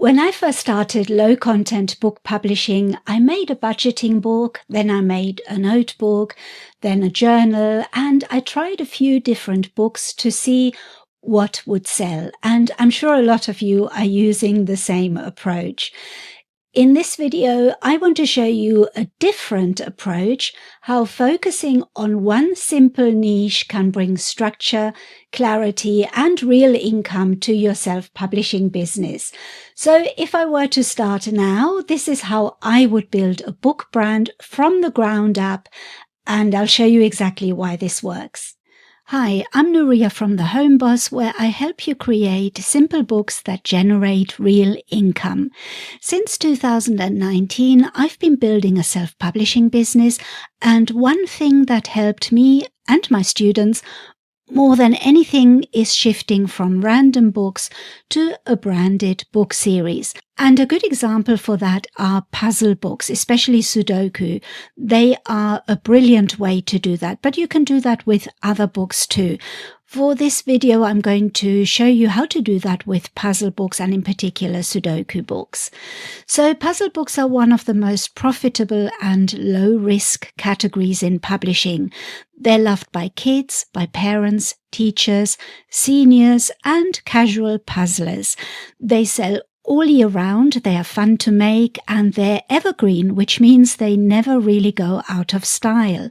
When I first started low content book publishing, I made a budgeting book, then I made a notebook, then a journal, and I tried a few different books to see what would sell. And I'm sure a lot of you are using the same approach. In this video, I want to show you a different approach, how focusing on one simple niche can bring structure, clarity, and real income to your self-publishing business. So if I were to start now, this is how I would build a book brand from the ground up, and I'll show you exactly why this works. Hi, I'm Nuria from The Home Boss, where I help you create simple books that generate real income. Since 2019, I've been building a self-publishing business, and one thing that helped me and my students more than anything is shifting from random books to a branded book series. And a good example for that are puzzle books, especially Sudoku. They are a brilliant way to do that, but you can do that with other books too. For this video, I'm going to show you how to do that with puzzle books and in particular Sudoku books. So puzzle books are one of the most profitable and low-risk categories in publishing. They're loved by kids, by parents, teachers, seniors, and casual puzzlers. They sell all year round, they are fun to make, and they're evergreen, which means they never really go out of style.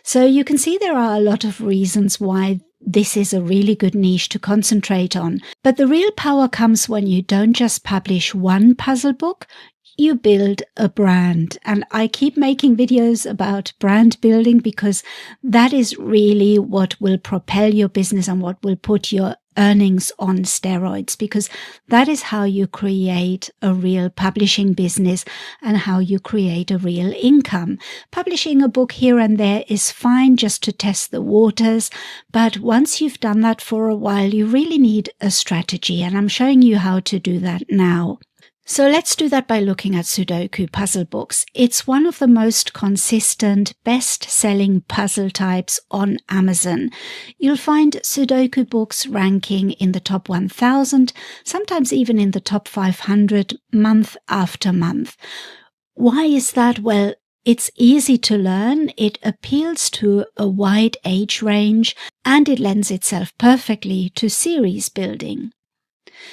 So you can see there are a lot of reasons why this is a really good niche to concentrate on. But the real power comes when you don't just publish one puzzle book, you build a brand. And I keep making videos about brand building because that is really what will propel your business and what will put your earnings on steroids, because that is how you create a real publishing business and how you create a real income. Publishing a book here and there is fine just to test the waters, but once you've done that for a while, you really need a strategy, and I'm showing you how to do that now. So let's do that by looking at Sudoku puzzle books. It's one of the most consistent, best-selling puzzle types on Amazon. You'll find Sudoku books ranking in the top 1,000, sometimes even in the top 500 month after month. Why is that? Well, it's easy to learn, it appeals to a wide age range, and it lends itself perfectly to series building.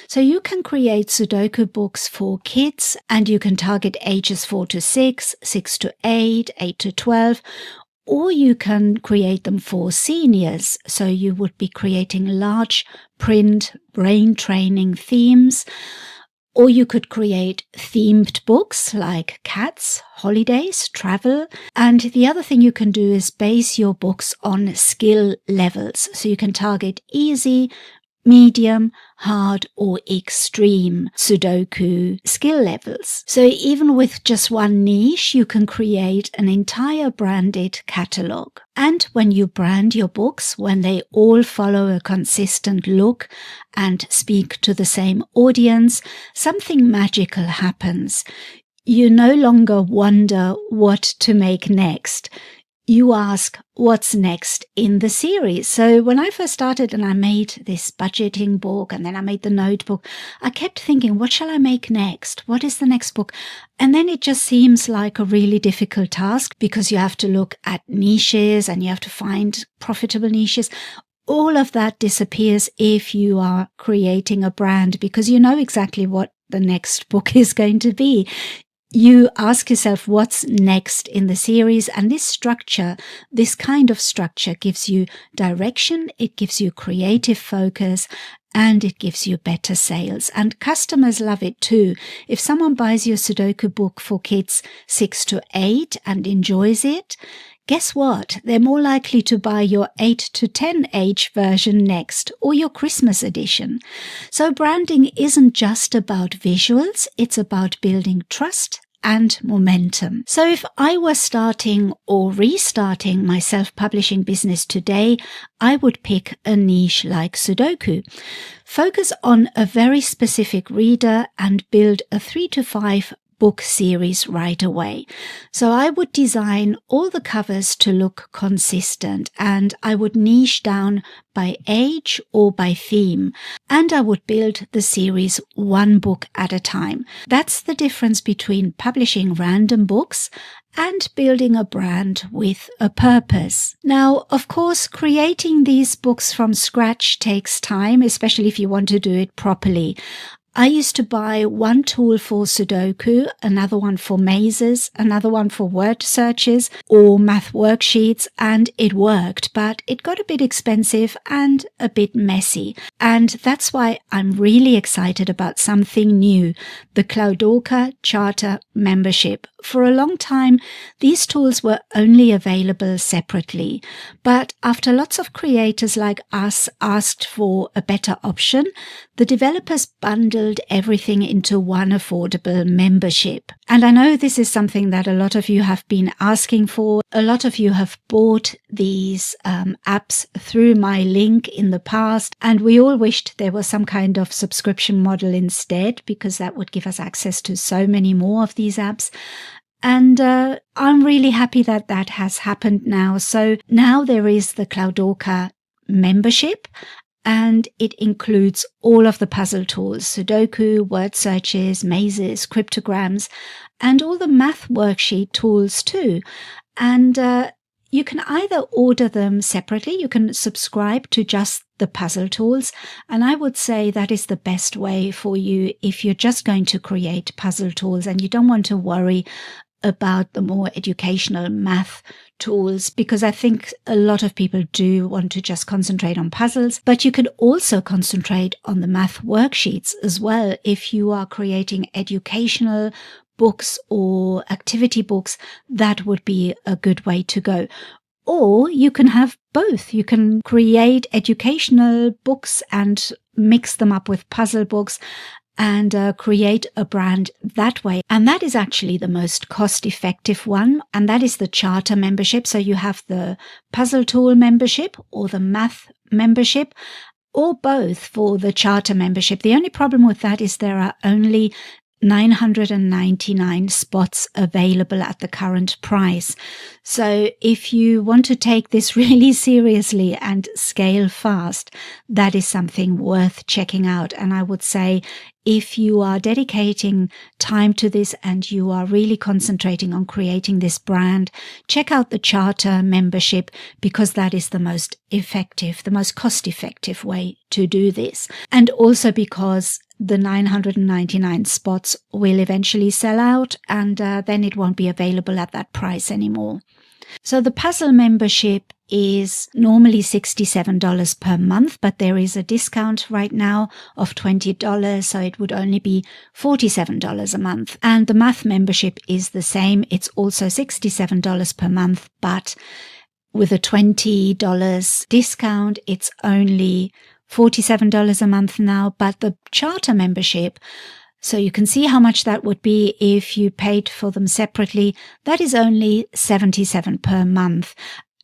So you can create Sudoku books for kids, and you can target ages 4 to 6, 6 to 8, 8 to 12, or you can create them for seniors. So you would be creating large print brain training themes, or you could create themed books like cats, holidays, travel. And the other thing you can do is base your books on skill levels. So you can target easy, medium, hard, or extreme Sudoku skill levels. So even with just one niche, you can create an entire branded catalog. And when you brand your books, when they all follow a consistent look and speak to the same audience, something magical happens. You no longer wonder what to make next. You ask, what's next in the series? So when I first started and I made this budgeting book and then I made the notebook, I kept thinking, what shall I make next? What is the next book? And then it just seems like a really difficult task because you have to look at niches and you have to find profitable niches. All of that disappears if you are creating a brand because you know exactly what the next book is going to be. You ask yourself what's next in the series, and this structure, this kind of structure gives you direction, it gives you creative focus, and it gives you better sales. And customers love it too. If someone buys your Sudoku book for kids 6 to 8 and enjoys it, guess what? They're more likely to buy your 8 to 10 age version next, or your Christmas edition. So branding isn't just about visuals, it's about building trust and momentum. So if I were starting or restarting my self-publishing business today, I would pick a niche like Sudoku. Focus on a very specific reader and build a 3 to 5 book series right away. So I would design all the covers to look consistent, and I would niche down by age or by theme, and I would build the series one book at a time. That's the difference between publishing random books and building a brand with a purpose. Now, of course, creating these books from scratch takes time, especially if you want to do it properly. I used to buy one tool for Sudoku, another one for mazes, another one for word searches or math worksheets, and it worked, but it got a bit expensive and a bit messy. And that's why I'm really excited about something new, the Cloudorca Charter membership. For a long time, these tools were only available separately, but after lots of creators like us asked for a better option, the developers bundled everything into one affordable membership. And I know this is something that a lot of you have been asking for. A lot of you have bought these apps through my link in the past, and we all wished there was some kind of subscription model instead, because that would give us access to so many more of these apps. And I'm really happy that that has happened now. So now there is the Cloudorca membership, and it includes all of the puzzle tools, Sudoku, word searches, mazes, cryptograms, and all the math worksheet tools too. And you can either order them separately, you can subscribe to just the puzzle tools, and I would say that is the best way for you if you're just going to create puzzle tools and you don't want to worry about the more educational math tools, because I think a lot of people do want to just concentrate on puzzles, but you can also concentrate on the math worksheets as well. If you are creating educational books or activity books, that would be a good way to go. Or you can have both. You can create educational books and mix them up with puzzle books and create a brand that way. And that is actually the most cost-effective one, and that is the Charter membership. So you have the puzzle tool membership or the math membership, or both for the Charter membership. The only problem with that is there are only 999 spots available at the current price. So if you want to take this really seriously and scale fast, that is something worth checking out. And I would say if you are dedicating time to this and you are really concentrating on creating this brand, check out the Charter membership, because that is the most effective, the most cost-effective way to do this. And also because the 999 spots will eventually sell out, and then it won't be available at that price anymore. So the puzzle membership is normally $67 per month, but there is a discount right now of $20, so it would only be $47 a month. And the math membership is the same. It's also $67 per month, but with a $20 discount, it's only $47 a month now. But the Charter membership, so you can see how much that would be if you paid for them separately, that is only $77 per month.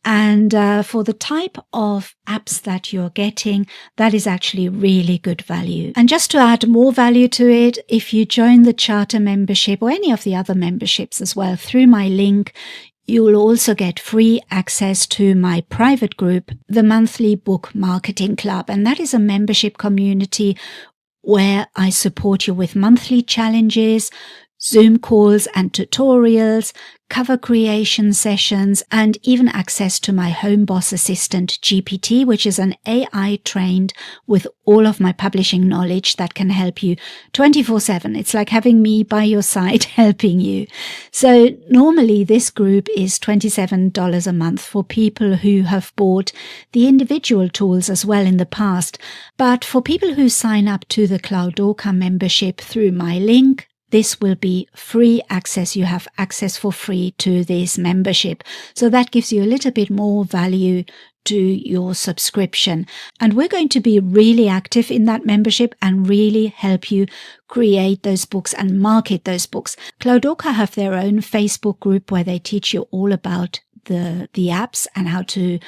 And for the type of apps that you're getting, that is actually really good value. And just to add more value to it, if you join the Charter membership or any of the other memberships as well through my link, you will also get free access to my private group, the Monthly Book Marketing Club. And that is a membership community where I support you with monthly challenges, Zoom calls and tutorials, cover creation sessions, and even access to my Home Boss Assistant GPT, which is an AI trained with all of my publishing knowledge that can help you 24/7. It's like having me by your side helping you. So normally this group is $27 a month for people who have bought the individual tools as well in the past. But for people who sign up to the Cloudorca membership through my link, this will be free access. You have access for free to this membership. So that gives you a little bit more value to your subscription. And we're going to be really active in that membership and really help you create those books and market those books. Cloudorca have their own Facebook group where they teach you all about the apps and how to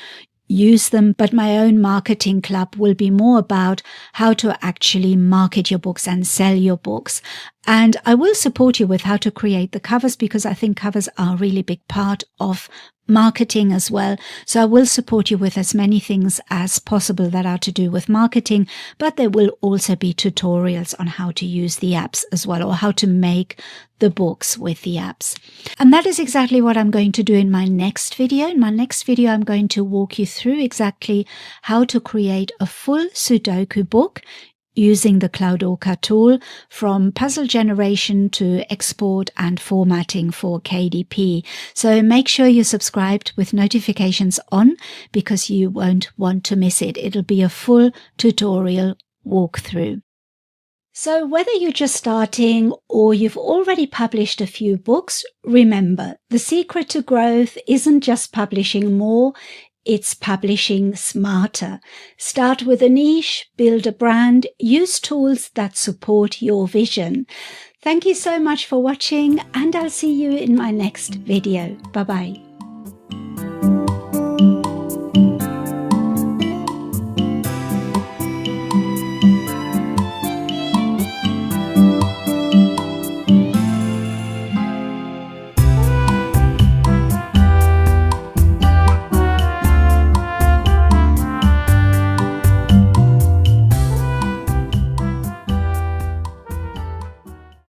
use them, but my own marketing club will be more about how to actually market your books and sell your books. And I will support you with how to create the covers, because I think covers are a really big part of marketing as well. So I will support you with as many things as possible that are to do with marketing, but there will also be tutorials on how to use the apps as well, or how to make the books with the apps. And that is exactly what I'm going to do in my next video. In my next video, I'm going to walk you through exactly how to create a full Sudoku book using the Cloudorca tool, from puzzle generation to export and formatting for KDP. So make sure you're subscribed with notifications on, because you won't want to miss it. It'll be a full tutorial walkthrough. So whether you're just starting or you've already published a few books, remember, the secret to growth isn't just publishing more, it's publishing smarter. Start with a niche, build a brand, use tools that support your vision. Thank you so much for watching, and I'll see you in my next video. Bye-bye.